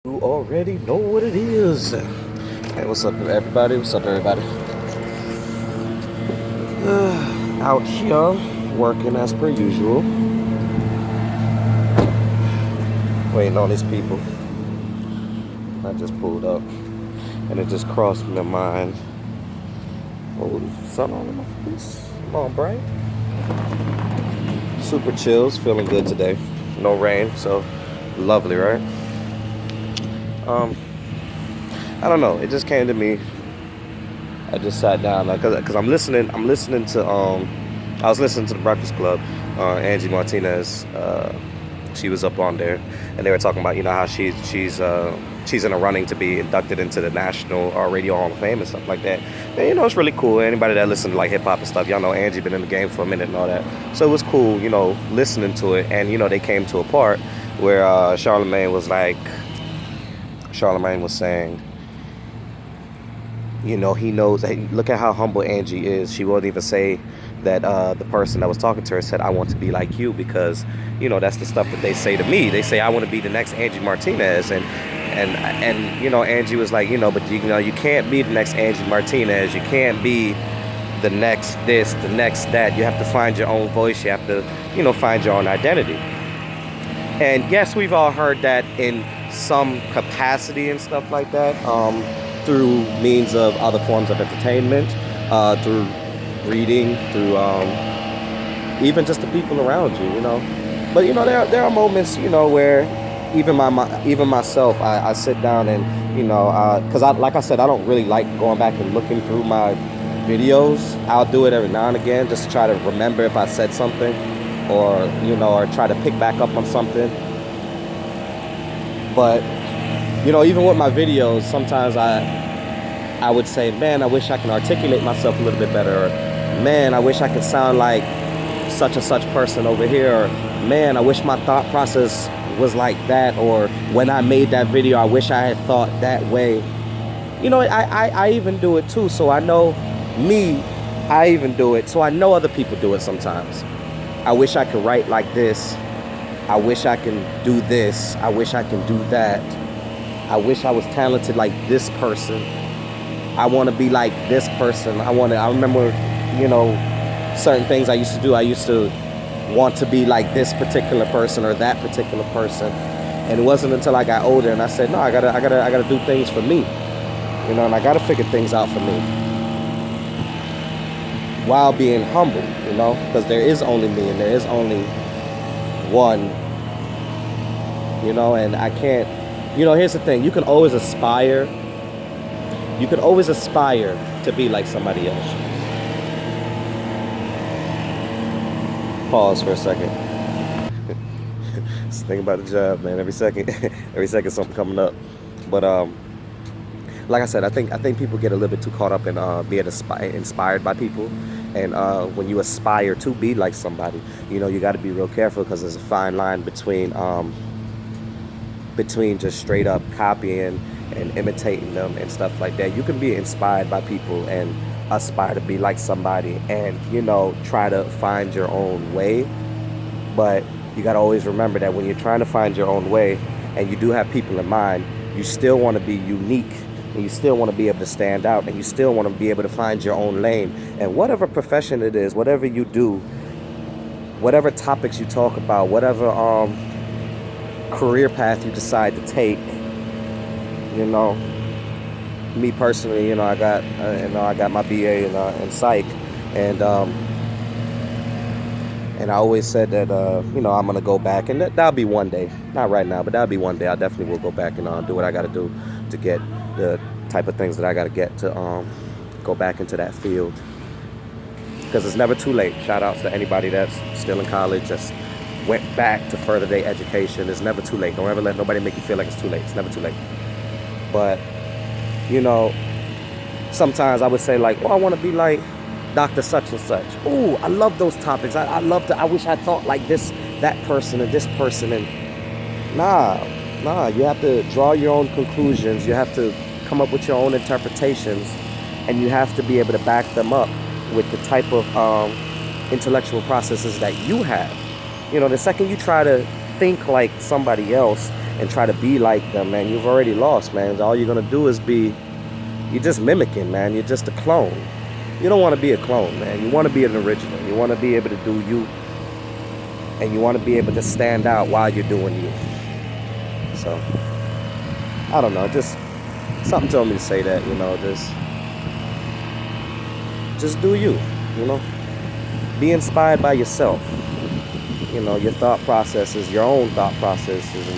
You already know what it is. Hey, what's up, everybody? What's up, everybody? Out here, working as per usual. Waiting on these people. I just pulled up, and it just crossed my mind. Oh, sun on my face. Come on, Brian. Super chills, feeling good today. No rain, so lovely, right? Um, I don't know. It just came to me. I just sat down because I'm listening. I was listening to the Breakfast Club. Angie Martinez, she was up on there, and they were talking about how she's in a running to be inducted into the National Radio Hall of Fame and stuff like that. And it's really cool. Anybody that listens to like hip hop and stuff, y'all know Angie been in the game for a minute and all that. So it was cool, listening to it. And they came to a part where Charlemagne was saying, he knows. Hey, look at how humble Angie is. She won't even say that the person that was talking to her said, "I want to be like you," because that's the stuff that they say to me. They say, "I want to be the next Angie Martinez," and Angie was like, but you can't be the next Angie Martinez. You can't be the next this, the next that. You have to find your own voice. You have to find your own identity. And yes, we've all heard that in some capacity and stuff like that. Through means of other forms of entertainment, through reading, through even just the people around you. But there are moments where even myself, I sit down and because like I said, I don't really like going back and looking through my videos. I'll do it every now and again just to try to remember if I said something, or or try to pick back up on something. But even with my videos, sometimes I would say, man, I wish I can articulate myself a little bit better. Or, man, I wish I could sound like such and such person over here. Or, man, I wish my thought process was like that. Or when I made that video, I wish I had thought that way. I even do it too. So I know me, I even do it. So I know other people do it sometimes. I wish I could write like this. I wish I can do this. I wish I can do that. I wish I was talented like this person. I want to be like this person. I remember, certain things I used to do. I used to want to be like this particular person or that particular person. And it wasn't until I got older and I said, no, I gotta do things for me. And I gotta figure things out for me. While being humble, because there is only me and there is only one, and I can't, here's the thing. You can always aspire to be like somebody else. Pause for a second. Just think about the job, man. Every second something coming up. But like I said, I think people get a little bit too caught up in being inspired by people. And when you aspire to be like somebody, you got to be real careful, because there's a fine line between just straight up copying and imitating them and stuff like that. You can be inspired by people and aspire to be like somebody and try to find your own way. But you got to always remember that when you're trying to find your own way and you do have people in mind, you still want to be unique, and you still want to be able to stand out, and you still want to be able to find your own lane. And whatever profession it is, whatever you do, whatever topics you talk about, whatever career path you decide to take, me personally, I got my BA in psych, and I always said that I'm gonna go back, and that'll be one day, not right now, but that'll be one day. I definitely will go back and do what I got to do to get the type of things that I got to get to go back into that field, because it's never too late. Shout outs to anybody that's still in college, just went back to further their education. It's never too late. Don't ever let nobody make you feel like it's too late. It's never too late. But sometimes I would say like, oh, I want to be like Dr. Such and Such. Oh, I love those topics. I wish I thought like this, that person and this person. And nah, you have to draw your own conclusions. You have to come up with your own interpretations, and you have to be able to back them up with the type of intellectual processes that you have. The second you try to think like somebody else, and try to be like them, man, you've already lost, man. All you're gonna do is you're just mimicking, man. You're just a clone. You don't want to be a clone, man. You want to be an original. You want to be able to do you, and you want to be able to stand out while you're doing you. So, I don't know, just something told me to say that, just do you, Be inspired by yourself. Your thought processes, your own thought processes, and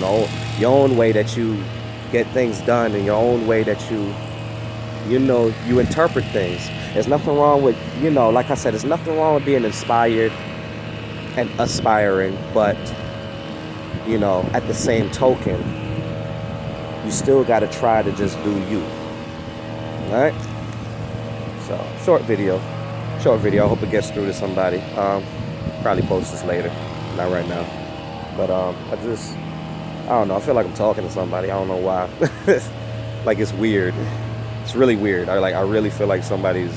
your own way that you get things done, and your own way that you interpret things. There's nothing wrong with, like I said, there's nothing wrong with being inspired and aspiring, but, at the same token, you still got to try to just do you. All right? So, short video. I hope it gets through to somebody. Probably post this later. Not right now. But I don't know. I feel like I'm talking to somebody. I don't know why. Like, it's weird. It's really weird. I really feel like somebody's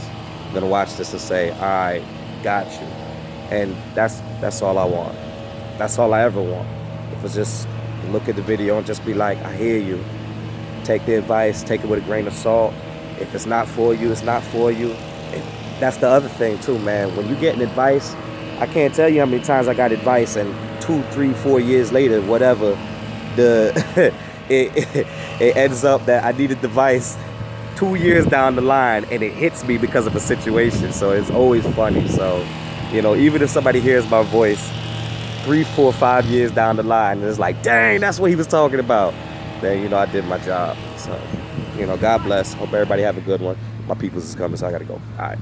gonna watch this and say, I got you. And that's all I want. That's all I ever want. If it's just look at the video and just be like, I hear you. Take the advice, take it with a grain of salt. If it's not for you, it's not for you. That's the other thing too, man. When you getting advice, I can't tell you how many times I got advice, and 2, 3, 4 years later, whatever, it ends up that I needed advice 2 years down the line, and it hits me because of a situation. So it's always funny. So, even if somebody hears my voice 3, 4, 5 years down the line, and it's like, dang, that's what he was talking about, then, I did my job. So, God bless. Hope everybody have a good one. My peoples is coming, so I gotta go. All right.